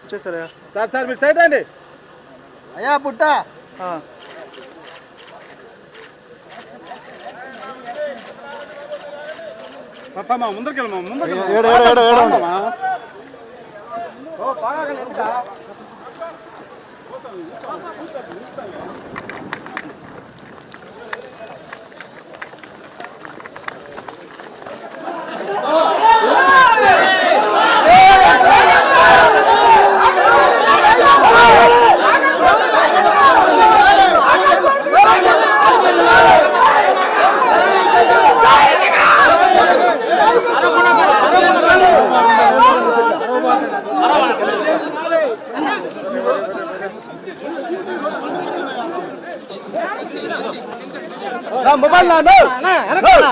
వచ్చేసారా sir sir మీరు side రండి అయ్యా పుట్ట ముందరికి వెళ్ళమా ముందరికి మొబైల్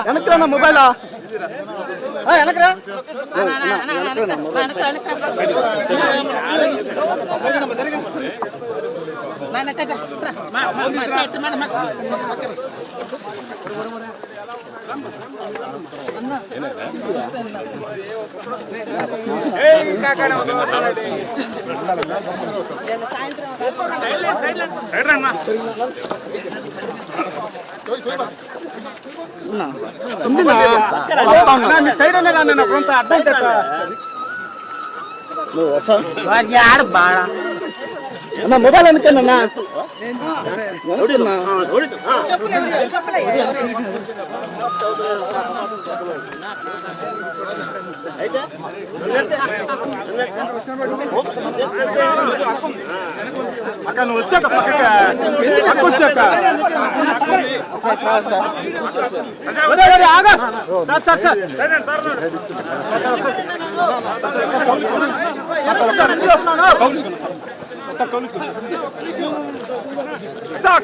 వెనక్కి మొబైల్ వెనకరా సైడ్ అనే కొంత అడ్డం అన్న మొబైల్ అనుకున్నా అక్క నువ్వు వచ్చాక పక్క వచ్చాక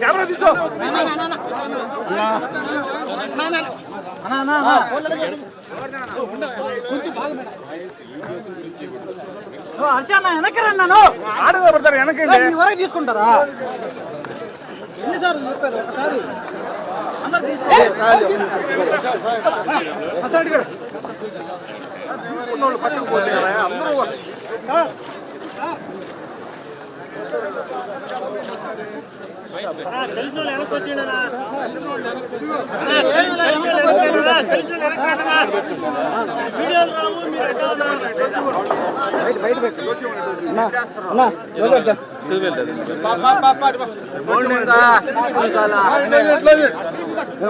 కెమెరా తీసుకో వెనకరన్నాను ఆడగా పడతారు వెనకండి వరకు తీసుకుంటారా ఎన్నిసార్లు చెప్పారు ఒకసారి తీసుకున్న పక్కకు పోతే అందరూ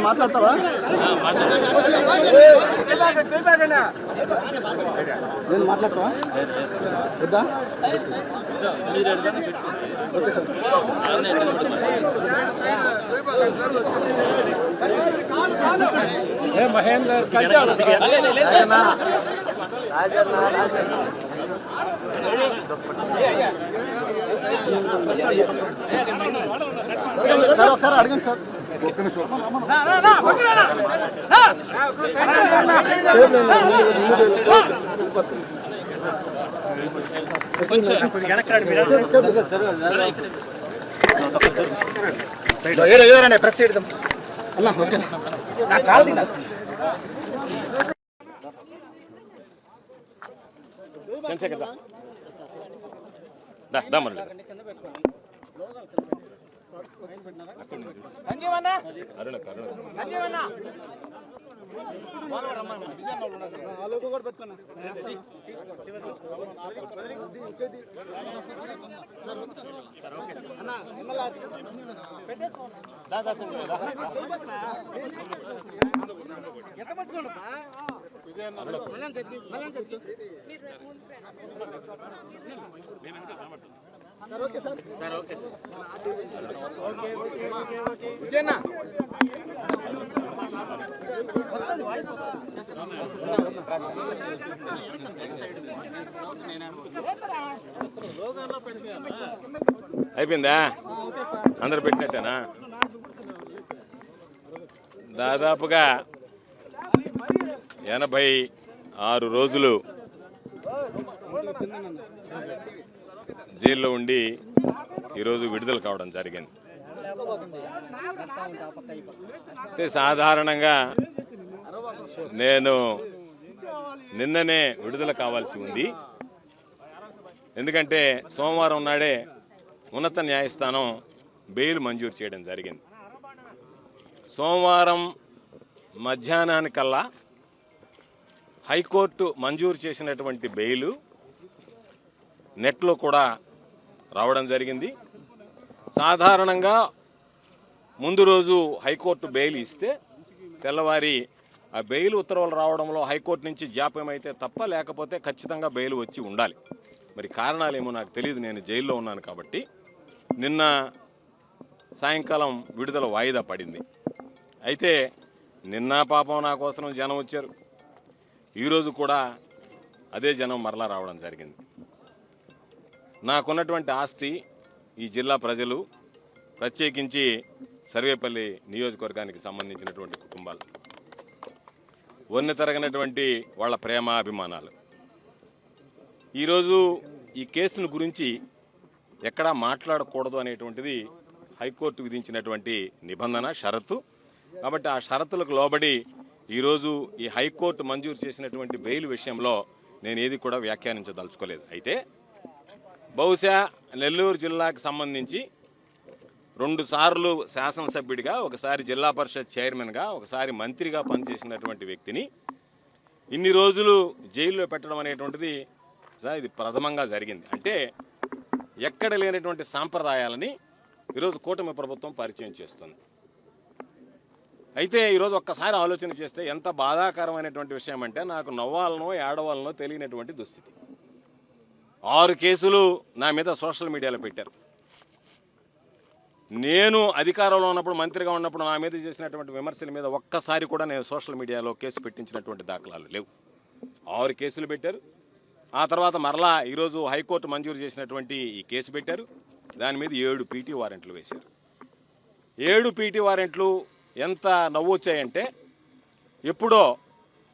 మాట్లాడతావా నేను మాట్లాడతావా వద్దా ఓకే సార్ మహేందర్ ఒకసారి అడగండి సార్ ప్రెస్ చేయడం అన్నా ఓకే నా కాల్ తిన్నా ఓకే సార్ విజయన్నా అయిపోయిందా అందరు పెట్టినట్టేనా దాదాపుగా 86 రోజులు జైల్లో ఉండి ఈరోజు విడుదల కావడం జరిగింది. అయితే సాధారణంగా నేను నిన్ననే విడుదల కావాల్సి ఉంది. ఎందుకంటే సోమవారం నాడే ఉన్నత న్యాయస్థానం బెయిల్ మంజూరు చేయడం జరిగింది. సోమవారం మధ్యాహ్నానికల్లా హైకోర్టు మంజూరు చేసినటువంటి బెయిలు నెట్లో కూడా రావడం జరిగింది. సాధారణంగా ముందు రోజు హైకోర్టు బెయిల్ ఇస్తే తెల్లవారి ఆ బెయిల్ ఉత్తర్వులు రావడంలో హైకోర్టు నుంచి జాప్యం అయితే తప్ప లేకపోతే ఖచ్చితంగా బెయిల్ వచ్చి ఉండాలి. మరి కారణాలేమో నాకు తెలియదు, నేను జైల్లో ఉన్నాను కాబట్టి. నిన్న సాయంకాలం విడుదల వాయిదా పడింది. అయితే నిన్న పాపం నా కోసం జనం వచ్చారు, ఈరోజు కూడా అదే జనం మరలా రావడం జరిగింది. నాకున్నటువంటి ఆస్తి ఈ జిల్లా ప్రజలు, ప్రత్యేకించి సర్వేపల్లి నియోజకవర్గానికి సంబంధించినటువంటి కుటుంబాలు, వన్నె తరగనటువంటి వాళ్ళ ప్రేమ అభిమానాలు. ఈరోజు ఈ కేసును గురించి ఎక్కడా మాట్లాడకూడదు అనేటువంటిది హైకోర్టు విధించినటువంటి నిబంధన, షరతు. కాబట్టి ఆ షరతులకు లోబడి ఈరోజు ఈ హైకోర్టు మంజూరు చేసినటువంటి బెయిల్ విషయంలో నేను ఏది కూడా వ్యాఖ్యానించదలుచుకోలేదు. అయితే బహుశా నెల్లూరు జిల్లాకు సంబంధించి 2 సార్లు శాసనసభ్యుడిగా, ఒకసారి జిల్లా పరిషత్ చైర్మన్గా, ఒకసారి మంత్రిగా పనిచేసినటువంటి వ్యక్తిని ఇన్ని రోజులు జైల్లో పెట్టడం అనేటువంటిది ఇది ప్రథమంగా జరిగింది. అంటే ఎక్కడ లేనటువంటి సాంప్రదాయాలని ఈరోజు కూటమి ప్రభుత్వం పరిచయం చేస్తుంది. అయితే ఈరోజు ఒక్కసారి ఆలోచన చేస్తే ఎంత బాధాకరమైనటువంటి విషయం అంటే, నాకు నవ్వాలనో ఏడవాలనో తెలియనటువంటి దుస్థితి. 6 కేసులు నా మీద సోషల్ మీడియాలో పెట్టారు. నేను అధికారంలో ఉన్నప్పుడు, మంత్రిగా ఉన్నప్పుడు నా మీద చేసినటువంటి విమర్శల మీద ఒక్కసారి కూడా నేను సోషల్ మీడియాలో కేసు పెట్టించినటువంటి దాఖలాలు లేవు. 6 కేసులు పెట్టారు. ఆ తర్వాత మరలా ఈరోజు హైకోర్టు మంజూరు చేసినటువంటి ఈ కేసు పెట్టారు. దాని మీద 7 పీటీ వారెంట్లు వేశారు. 7 పీటీ వారెంట్లు ఎంత నవ్వొచ్చాయంటే, ఎప్పుడో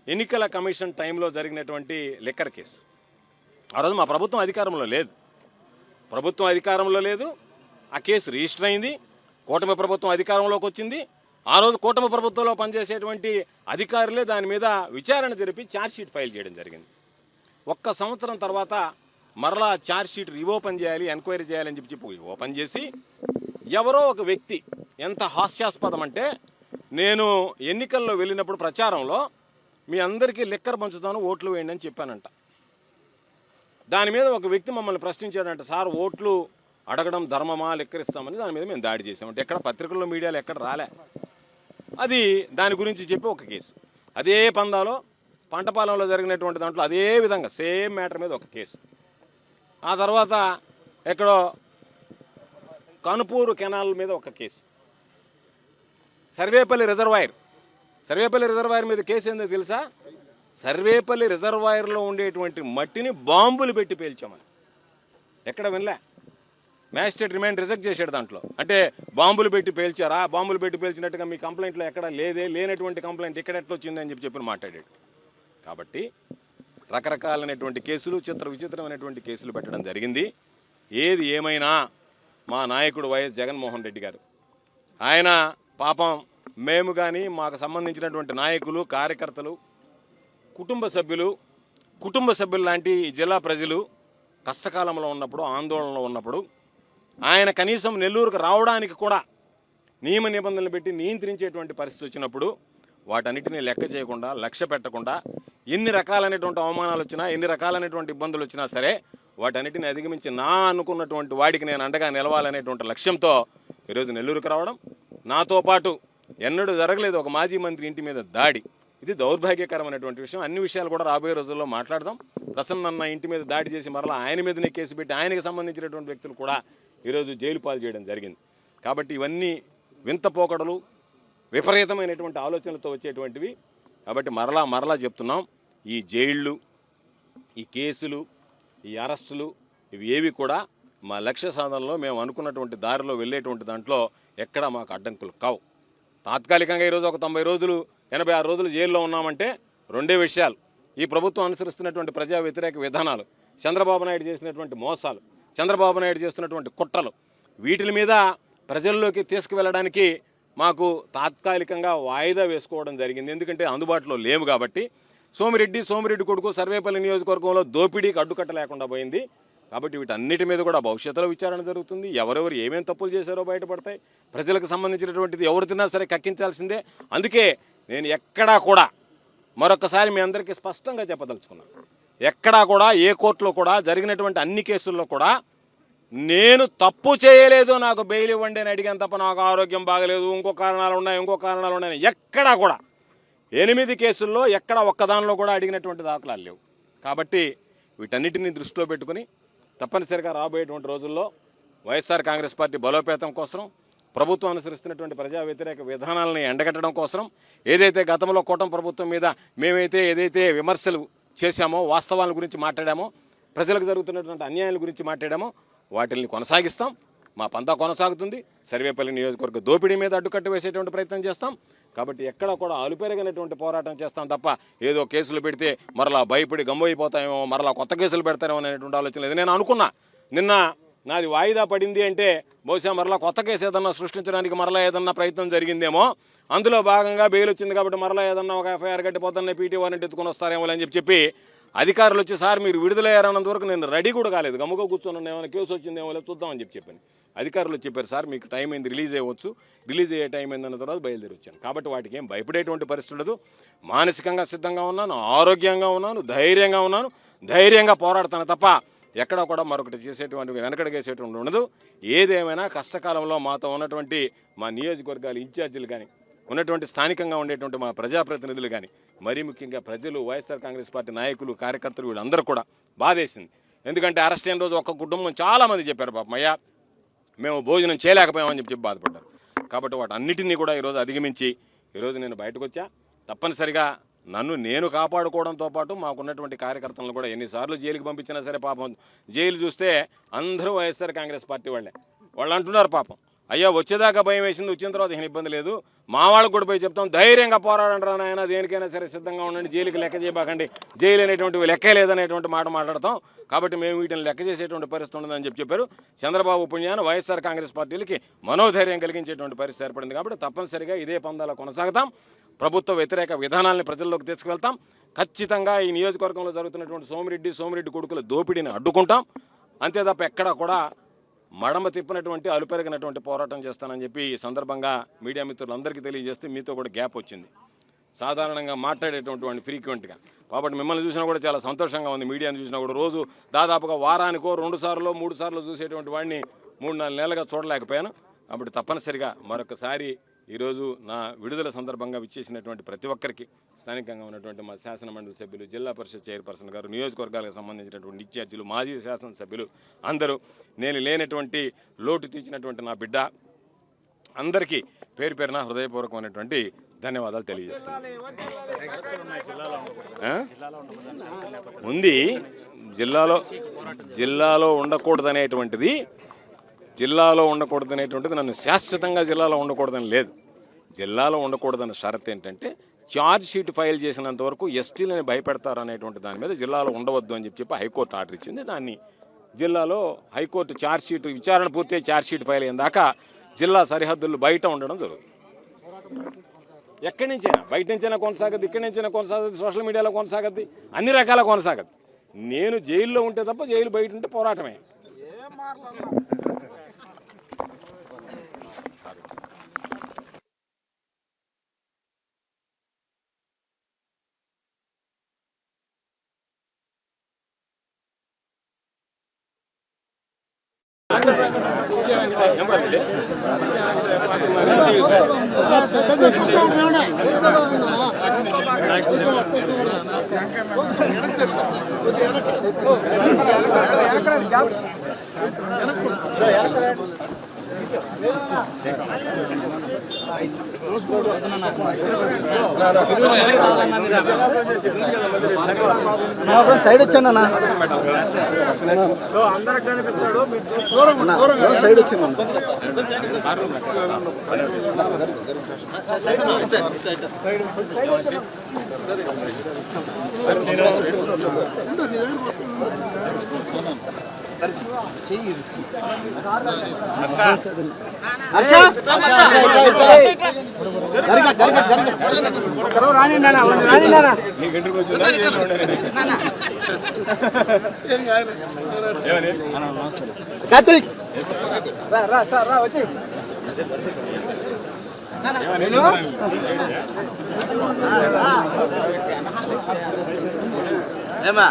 ఎన్నికల కమిషన్ టైంలో జరిగినటువంటి లిక్కర్ కేసు. ఆ రోజు మా ప్రభుత్వం అధికారంలో లేదు. ఆ కేసు రిజిస్టర్ అయింది. కూటమి ప్రభుత్వం అధికారంలోకి వచ్చింది. ఆ రోజు కూటమి ప్రభుత్వంలో పనిచేసేటువంటి అధికారులే దాని మీద విచారణ జరిపి ఛార్జ్షీట్ ఫైల్ చేయడం జరిగింది. 1 సంవత్సరం తర్వాత మరలా ఛార్జ్షీట్ రీఓపెన్ చేయాలి, ఎంక్వైరీ చేయాలని చెప్పి ఓపెన్ చేసి, ఎవరో ఒక వ్యక్తి, ఎంత హాస్యాస్పదం అంటే, నేను ఎన్నికల్లో వెళ్ళినప్పుడు ప్రచారంలో మీ అందరికీ లిక్కర్ పంచుతాను, ఓట్లు వేయండి అని చెప్పానంట. దాని మీద ఒక వ్యక్తి మమ్మల్ని ప్రశ్నించాడంట, సార్ ఓట్లు అడగడం ధర్మమా, లిక్కర్ ఇస్తామని. దాని మీద మేము దాడి చేసామంటే ఎక్కడ పత్రికల్లో, మీడియాలో ఎక్కడ రాలే. అది దాని గురించి చెప్పి ఒక కేసు. అదే పందాలో పంటపాలెంలో జరిగినటువంటి దాంట్లో అదే విధంగా సేమ్ మ్యాటర్ మీద ఒక కేసు. ఆ తర్వాత ఎక్కడో కనుపూరు కెనాల్ మీద ఒక కేసు. సర్వేపల్లి రిజర్వాయర్ మీద కేసు ఏందో తెలుసా? సర్వేపల్లి రిజర్వాయర్లో ఉండేటువంటి మట్టిని బాంబులు పెట్టి పేల్చామని. ఎక్కడ వినలే. మ్యాజిస్ట్రేట్ రిమాండ్ రిజెక్ట్ చేశాడు దాంట్లో. అంటే బాంబులు పెట్టి పేల్చారా, బాంబులు పెట్టి పేల్చినట్టుగా మీ కంప్లైంట్లో ఎక్కడ లేనటువంటి కంప్లైంట్ ఇక్కడ ఎట్లా వచ్చిందని చెప్పి మాట్లాడాడు. కాబట్టి రకరకాలైనటువంటి కేసులు, విచిత్రమైనటువంటి కేసులు పెట్టడం జరిగింది. ఏది ఏమైనా మా నాయకుడు వైఎస్ జగన్మోహన్ రెడ్డి గారు, ఆయన పాపం మేము కానీ, మాకు సంబంధించినటువంటి నాయకులు, కార్యకర్తలు, కుటుంబ సభ్యులు లాంటి జిల్లా ప్రజలు కష్టకాలంలో ఉన్నప్పుడు, ఆందోళనలో ఉన్నప్పుడు, ఆయన కనీసం నెల్లూరుకు రావడానికి కూడా నియమ నిబంధనలు పెట్టి నియంత్రించేటువంటి పరిస్థితి వచ్చినప్పుడు వాటన్నిటినీ లెక్క చేయకుండా, లక్ష్య పెట్టకుండా, ఎన్ని రకాలైనటువంటి అవమానాలు వచ్చినా, ఎన్ని రకాలైనటువంటి ఇబ్బందులు వచ్చినా సరే వాటన్నిటిని అధిగమించి నా అనుకున్నటువంటి వాడికి నేను అండగా నిలవాలనేటువంటి లక్ష్యంతో ఈరోజు నెల్లూరుకు రావడం. నాతో పాటు ఎన్నడూ జరగలేదు ఒక మాజీ మంత్రి ఇంటి మీద దాడి. ఇది దౌర్భాగ్యకరమైనటువంటి విషయం. అన్ని విషయాలు కూడా రాబోయే రోజుల్లో మాట్లాడదాం. ప్రసన్న ఇంటి మీద దాడి చేసి మరలా ఆయన మీదనే కేసు పెట్టి ఆయనకు సంబంధించినటువంటి వ్యక్తులు కూడా ఈరోజు జైలు పాలు చేయడం జరిగింది. కాబట్టి ఇవన్నీ వింత పోకడలు, విపరీతమైనటువంటి ఆలోచనలతో వచ్చేటువంటివి. కాబట్టి మరలా చెప్తున్నాం, ఈ జైళ్ళు, ఈ కేసులు, ఈ అరెస్టులు, ఇవి ఏవి కూడా మా లక్ష్య సాధనలో మేము అనుకున్నటువంటి దారిలో వెళ్ళేటువంటి దాంట్లో ఎక్కడా మాకు అడ్డంకులు కావు. తాత్కాలికంగా ఈరోజు ఒక 90 రోజులు, 86 రోజులు జైల్లో ఉన్నామంటే 2 విషయాలు. ఈ ప్రభుత్వం అనుసరిస్తున్నటువంటి ప్రజా వ్యతిరేక విధానాలు, చంద్రబాబు నాయుడు చేసినటువంటి మోసాలు, చంద్రబాబు నాయుడు చేస్తున్నటువంటి కుట్రలు, వీటి మీద ప్రజల్లోకి తీసుకువెళ్ళడానికి మాకు తాత్కాలికంగా వాయిదా వేసుకోవడం జరిగింది. ఎందుకంటే అందుబాటులో లేవు కాబట్టి. సోమిరెడ్డి కొడుకు సర్వేపల్లి నియోజకవర్గంలో దోపిడీకి అడ్డుకట్ట లేకుండా పోయింది. కాబట్టి వీటన్నిటి మీద కూడా భవిష్యత్తులో విచారణ జరుగుతుంది. ఎవరెవరు ఏమేమి తప్పులు చేశారో బయటపడతాయి. ప్రజలకు సంబంధించినటువంటిది ఎవరు తిన్నా సరే కక్కించాల్సిందే. అందుకే నేను ఎక్కడా కూడా మరొకసారి మీ అందరికీ స్పష్టంగా చెప్పదలుచుకున్నాను, ఎక్కడా కూడా ఏ కోర్టులో కూడా జరిగినటువంటి అన్ని కేసుల్లో కూడా నేను తప్పు చేయలేదు, నాకు బెయిల్ ఇవ్వండి అని అడిగాను తప్ప నాకు ఆరోగ్యం బాగలేదు, ఇంకో కారణాలు ఉన్నాయి ఎక్కడా కూడా 8 కేసుల్లో ఎక్కడ ఒక్కదానిలో కూడా అడిగినటువంటి దాఖలాలు లేవు. కాబట్టి వీటన్నిటిని దృష్టిలో పెట్టుకుని తప్పనిసరిగా రాబోయేటువంటి రోజుల్లో వైఎస్ఆర్ కాంగ్రెస్ పార్టీ బలోపేతం కోసం, ప్రభుత్వం అనుసరిస్తున్నటువంటి ప్రజా వ్యతిరేక విధానాలని ఎండగట్టడం కోసం, ఏదైతే గతంలో కూటమి ప్రభుత్వం మీద మేమైతే ఏదైతే విమర్శలు చేశామో, వాస్తవాల గురించి మాట్లాడామో, ప్రజలకు జరుగుతున్నటువంటి అన్యాయాల గురించి మాట్లాడామో వాటిని కొనసాగిస్తాం. మా పంతా కొనసాగుతుంది. సర్వేపల్లి నియోజకవర్గ దోపిడీ మీద అడ్డుకట్ట వేసేటువంటి ప్రయత్నం చేస్తాం. కాబట్టి ఎక్కడ కూడా అలుపెరగినటువంటి పోరాటం చేస్తాం తప్ప ఏదో కేసులు పెడితే మరలా భయపడి గమ్మైపోతామేమో, మరలా కొత్త కేసులు పెడతారేమో అనేటువంటి ఆలోచన లేదు. నేను అనుకున్నా నిన్న నాది వాయిదా పడింది అంటే బహుశా మరలా కొత్త కేసు ఏదన్నా సృష్టించడానికి మరలా ఏదన్నా ప్రయత్నం జరిగిందేమో, అందులో భాగంగా బెయిల్ వచ్చింది కాబట్టి మరలా ఏదన్నా ఒక ఎఫ్ఐఆర్ కట్టిపోతానే పీటీ వారెంట్ ఎత్తుకొని వస్తారేమో అని చెప్పి అధికారులు వచ్చి సార్ మీరు విడుదలయ్యారన్నంత వరకు నేను రెడీ కూడా కాలేదు, గమ్ముగా కూర్చొని ఏమైనా కేసు వచ్చిందేమో లేదు చూద్దామని చెప్పాను. అధికారులు చెప్పారు సార్ మీకు టైం అయింది, రిలీజ్ అయ్యవచ్చు, రిలీజ్ అయ్యే టైం అయిందన్న తర్వాత బయలుదేరి వచ్చాను. కాబట్టి వాటికి ఏం భయపడేటువంటి పరిస్థితి ఉండదు. మానసికంగా సిద్ధంగా ఉన్నాను, ఆరోగ్యంగా ఉన్నాను, ధైర్యంగా పోరాడతాను తప్ప ఎక్కడ కూడా మరొకటి చేసేటువంటి వెనకడిగేసేటువంటి ఉండదు. ఏదేమైనా కష్టకాలంలో మాతో ఉన్నటువంటి మా నియోజకవర్గాల ఇన్ఛార్జీలు కానీ, ఉన్నటువంటి స్థానికంగా ఉండేటువంటి మా ప్రజాప్రతినిధులు కానీ, మరీ ముఖ్యంగా ప్రజలు, వైఎస్ఆర్ కాంగ్రెస్ పార్టీ నాయకులు, కార్యకర్తలు వీళ్ళందరూ కూడా బాధేసింది. ఎందుకంటే అరెస్ట్ అయిన రోజు ఒక కుటుంబం చాలామంది చెప్పారు పాపం అయ్యా మేము భోజనం చేయలేకపోయామని చెప్పి బాధపడ్డారు. కాబట్టి వాటి అన్నిటినీ కూడా ఈరోజు అధిగమించి ఈరోజు నేను బయటకు వచ్చా. తప్పనిసరిగా నన్ను నేను కాపాడుకోవడంతో పాటు మాకున్నటువంటి కార్యకర్తలను కూడా ఎన్నిసార్లు జైలుకి పంపించినా సరే పాపం జైలు చూస్తే అందరూ వైఎస్ఆర్ కాంగ్రెస్ పార్టీ వాళ్ళు అంటున్నారు పాపం అయ్యా వచ్చేదాకా భయం వేసింది, వచ్చిన తర్వాత ఏం ఇబ్బంది లేదు, మా వాళ్ళకు కూడా పోయి చెప్తాం ధైర్యంగా పోరాడండి రా నాయన, దేనికైనా సరే సిద్ధంగా ఉండండి, జైలుకి లెక్క చేయబాకండి, జైలు అనేటువంటివి లెక్కే లేదనేటువంటి మాట మాట్లాడతాం. కాబట్టి మేము వీటిని లెక్క చేసేటువంటి పరిస్థితి ఉండదని చెప్పారు. చంద్రబాబు పుణ్యాన వైఎస్ఆర్ కాంగ్రెస్ పార్టీలకి మనోధైర్యం కలిగించేటువంటి పరిస్థితి ఏర్పడింది. కాబట్టి తప్పనిసరిగా ఇదే పందాలో కొనసాగుతాం. ప్రభుత్వ వ్యతిరేక విధానాలను ప్రజల్లోకి తీసుకువెళ్తాం. ఖచ్చితంగా ఈ నియోజకవర్గంలో జరుగుతున్నటువంటి సోమిరెడ్డి కొడుకుల దోపిడీని అడ్డుకుంటాం. అంతే తప్ప ఎక్కడా కూడా మడమ తిప్పినటువంటి అలుపెరిగినటువంటి పోరాటం చేస్తానని చెప్పి ఈ సందర్భంగా మీడియా మిత్రులందరికీ తెలియజేస్తూ మీతో కూడా గ్యాప్ వచ్చింది. సాధారణంగా మాట్లాడేటువంటి ఫ్రీక్వెంట్గా కాబట్టి మిమ్మల్ని చూసినా కూడా చాలా సంతోషంగా ఉంది. మీడియాని చూసినా కూడా రోజు దాదాపుగా వారానికో 2 సార్లు 3 సార్లు చూసేటువంటి వాడిని 3-4 నెలలుగా చూడలేకపోయాను. కాబట్టి తప్పనిసరిగా మరొకసారి ఈరోజు నా విడుదల సందర్భంగా విచ్చేసినటువంటి ప్రతి ఒక్కరికి, స్థానికంగా ఉన్నటువంటి మా శాసనమండలి సభ్యులు, జిల్లా పరిషత్ చైర్పర్సన్ గారు, నియోజకవర్గాలకు సంబంధించినటువంటి ఇన్ఛార్జీలు, మాజీ శాసనసభ్యులు అందరూ, నేను లేనటువంటి లోటు తీర్చినటువంటి నా బిడ్డ అందరికీ పేరు పేరున హృదయపూర్వకమైనటువంటి ధన్యవాదాలు తెలియజేస్తాను. ఉంది జిల్లాలో ఉండకూడదనేటువంటిది నన్ను శాశ్వతంగా జిల్లాలో ఉండకూడదని లేదు. జిల్లాలో ఉండకూడదన్న షరత్ ఏంటంటే ఛార్జ్ షీట్ ఫైల్ చేసినంత వరకు ఎస్టీలని భయపెడతారు అనేటువంటి దాని మీద జిల్లాలో ఉండవద్దు అని చెప్పి హైకోర్టు ఆర్డర్ ఇచ్చింది. దాన్ని జిల్లాలో హైకోర్టు ఛార్జ్ షీట్ విచారణ పూర్తి ఛార్జ్ షీట్ ఫైల్ అయిన దాకా జిల్లా సరిహద్దులు బయట ఉండడం జరుగుతుంది. ఎక్కడి నుంచైనా బయట నుంచైనా కొనసాగద్ది, ఇక్కడి నుంచైనా కొనసాగద్ది, సోషల్ మీడియాలో కొనసాగద్ది, అన్ని రకాల కొనసాగద్ది. నేను జైల్లో ఉంటే తప్ప జైలు బయట ఉంటే పోరాటమే. సైడ్ వచ్చానన్నా, సైడ్ వచ్చిందన్న. రాని కార్తీక్ వచ్చి ఏమా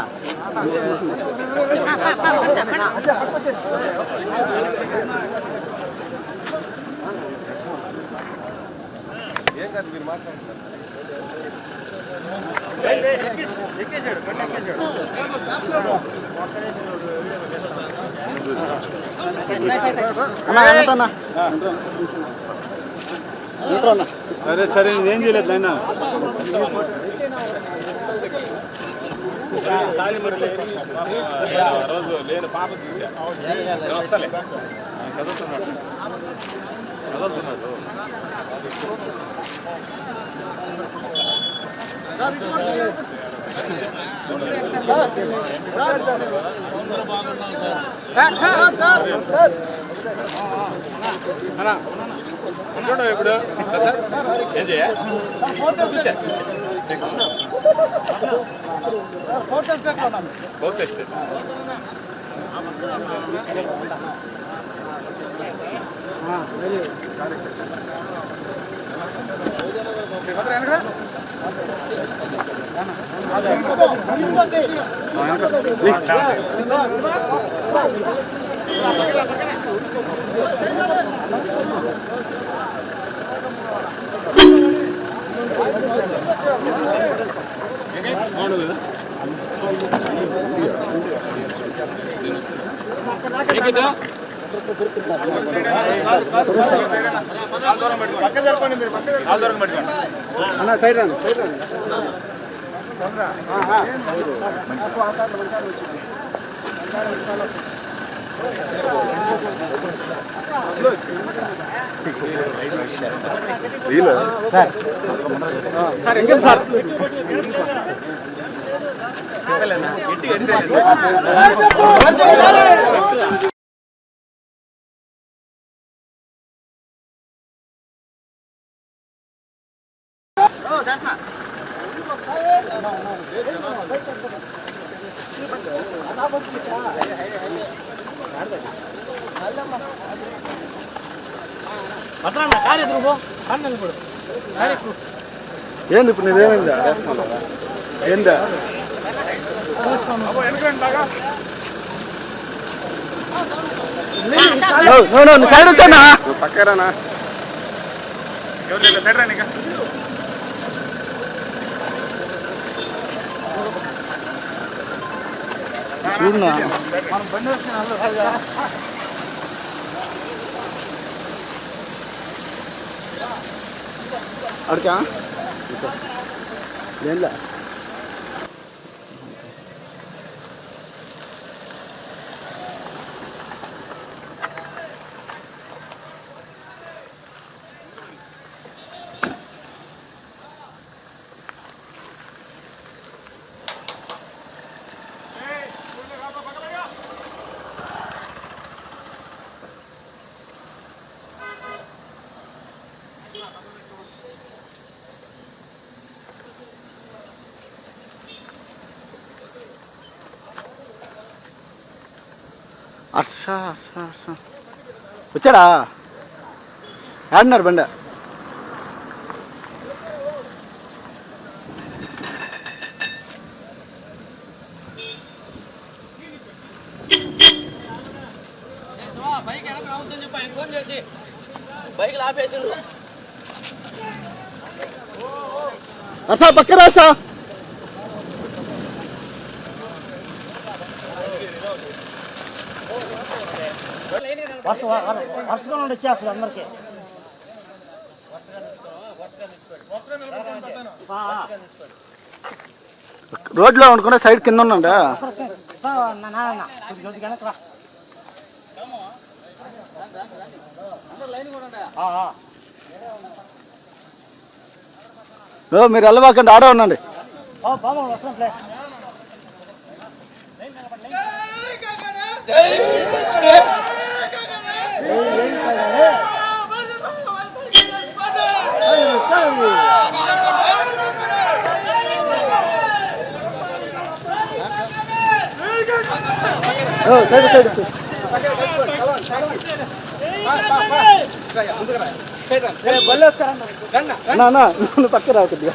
ఏం కాదు మీరు మాట్లాడుతున్నారు. సరే సరే నేనేం చేయలేదు నాయన రోజు లేని పాప చూసా వస్తలే చదువుతున్నాడు ఇప్పుడు ఏం చేయ చూసా టెస్ట్ అన్న సైడ్ రండి సార్ ఎంగేజ్ సార్ ఏంది ఇప్పుడు నీదేమైందా ఏందా సైడ్ వచ్చానా పక్కరానా సైడ్ రాని చూడనా అడికా ఏంలా అర్షా అర్షా అర్షా వచ్చాడా ఆడినారు బండ అర్షా పక్క రాసా వరుసగా నుండి వచ్చేస్తారు అందరికి రోడ్లో వండుకునే సైడ్ కింద ఉన్నాడా మీరు వెళ్ళవాకండి ఆడే ఉండండి సైడ్ సైడ్ నా నువ్వు పక్క రావు కొద్దిగా